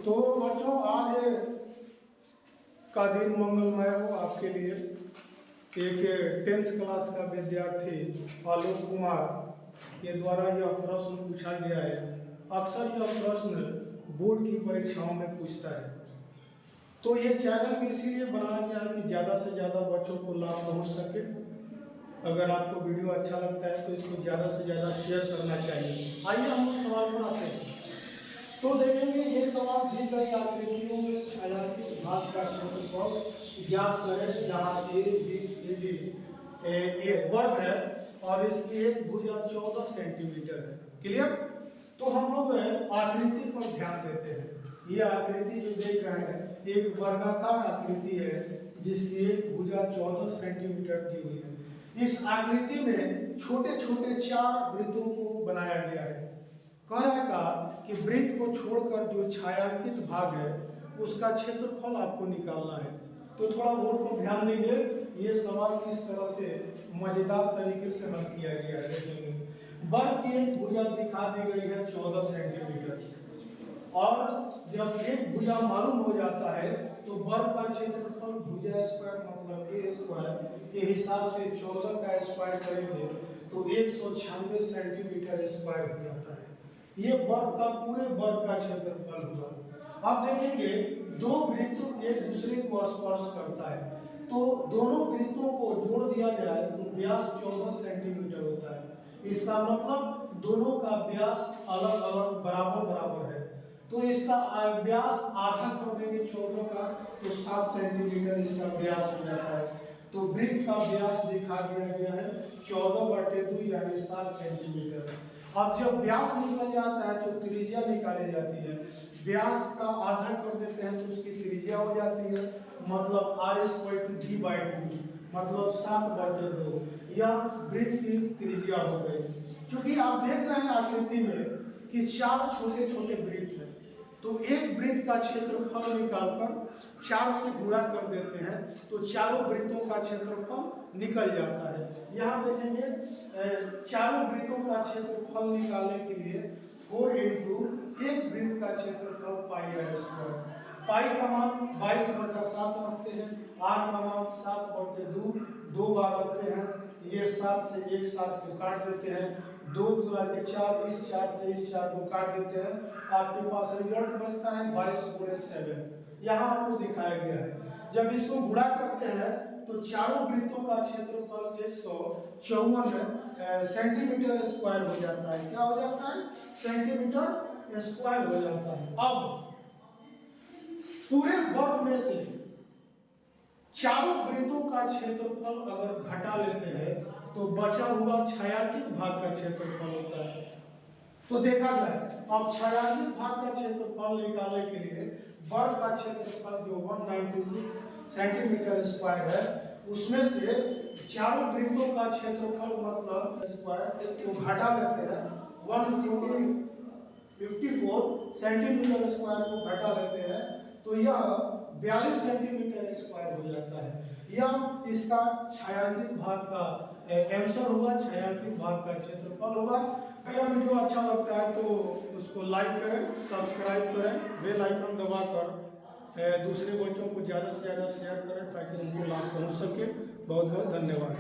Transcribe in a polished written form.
तो बच्चों आज का दिन मंगलमय हो आपके लिए। एक 10th क्लास का विद्यार्थी आलोक कुमार के द्वारा यह प्रश्न पूछा गया है। अक्सर यह प्रश्न बोर्ड की परीक्षाओं में पूछता है, तो ये चैनल भी इसीलिए बनाया गया है कि ज़्यादा से ज़्यादा बच्चों को लाभ पहुंच सके। अगर आपको वीडियो अच्छा लगता है तो इसको ज़्यादा से ज़्यादा शेयर करना चाहिए। आइए हम लोग सवाल पर आते हैं। तो देखेंगे ये सवाल दी गई आकृतियों में छायांकित भाग का क्षेत्रफल ज्ञात करें, जहाँ ए बी सी डी एक वर्ग है और इसकी एक भुजा 14 सेंटीमीटर है। क्लियर? तो हम लोग आकृति पर ध्यान देते हैं। ये आकृति जो देख रहे हैं एक वर्गाकार आकृति है जिसकी एक भुजा 14 सेंटीमीटर दी हुई है। इस आकृति में छोटे छोटे 4 वृत्तों को बनाया गया है। कह रहा था कि वृत्त को छोड़कर जो छायांकित भाग है उसका क्षेत्रफल आपको निकालना है। तो थोड़ा बोर्ड पर ध्यान देंगे, ये सवाल किस तरह से मजेदार तरीके से हल किया गया है। देखेंगे वर्ग की एक भुजा दिखा दी गई है 14 सेंटीमीटर, और जब एक भुजा मालूम हो जाता है तो वर्ग का क्षेत्रफल भुजा स्क्वायर मतलब ए स्क्वायर के हिसाब से 14 का स्क्वायर करेंगे तो 196 सेंटीमीटर स्क्वायर हो जाता है। ये वर्ग का पूरे वर्ग का क्षेत्रफल हुआ। अब देखेंगे दो वृत्त एक दूसरे को स्पर्श करता है, तो दोनों वृत्तों को जोड़ दिया जाए तो व्यास 14 सेंटीमीटर होता है। इसका मतलब दोनों का व्यास अलग अलग बराबर बराबर है। तो इसका व्यास आधा कर देंगे 14 का तो 7 सेंटीमीटर इसका व्यास हो जाता है। तो वृत्त का व्यास दिखा दिया गया है 14/2 यानी 7 सेंटीमीटर। अब जब व्यास निकल जाता है तो त्रिज्या निकाली जाती है। व्यास का आधा कर देते हैं तो उसकी त्रिज्या हो जाती है, मतलब r/d/2 मतलब 7/2। यह वृत्त की त्रिज्या हो गई। क्योंकि आप देख रहे हैं आकृति में कि 4 छोटे छोटे वृत्त हैं, तो एक वृत्त का क्षेत्रफल निकालकर 4 से गुणा कर देते हैं तो चारों वृत्तों का क्षेत्रफल निकल जाता है। यहाँ देखेंगे चारों वृत्तों का क्षेत्रफल निकालने के लिए 4 इंटू एक वृत्त का क्षेत्रफल πr²। पाई का मान 22/7 रखते हैं, r का मान 7/2 2 बार रखते हैं। ये 7 से एक 7 को काट देते हैं, 2 गुना के 4, इस 4 से इस 4 को काट देते हैं। आपके पास रिजल्ट बचता है 22/7। यहाँ आपको दिखाया गया है। जब इसको गुणा करते हैं तो चारों वृत्तों का क्षेत्रफल 154 सेंटीमीटर स्क्वायर हो जाता है। क्या हो जाता है? सेंटीमीटर स्क्वायर हो जाता है। अब पूरे वर्ग में से चारों वृत्तों का क्षेत्रफल अगर घटा लेते हैं तो बचा हुआ छायांकित भाग का क्षेत्रफल होता है। तो देखा जाए अब छायांकित भाग का क्षेत्रफल निकालने के लिए वर्ग का क्षेत्रफल जो 196 सेंटीमीटर स्क्वायर है उसमें से चारों वृत्तों का क्षेत्रफल मतलब स्क्वायर को घटा लेते हैं। 154 सेंटीमीटर स्क्वायर को घटा लेते हैं तो यह 42 सेंटीमीटर स्क्वायर हो जाता है। यह इसका छायांकित भाग का आंसर होगा, छायांकित भाग का क्षेत्रफल होगा। अगर वीडियो अच्छा लगता है तो उसको लाइक करें, सब्सक्राइब करें, बेल आइकन दबाकर दूसरे बच्चों को ज़्यादा से ज़्यादा शेयर करें ताकि उनको लाभ पहुंच सके। बहुत बहुत धन्यवाद।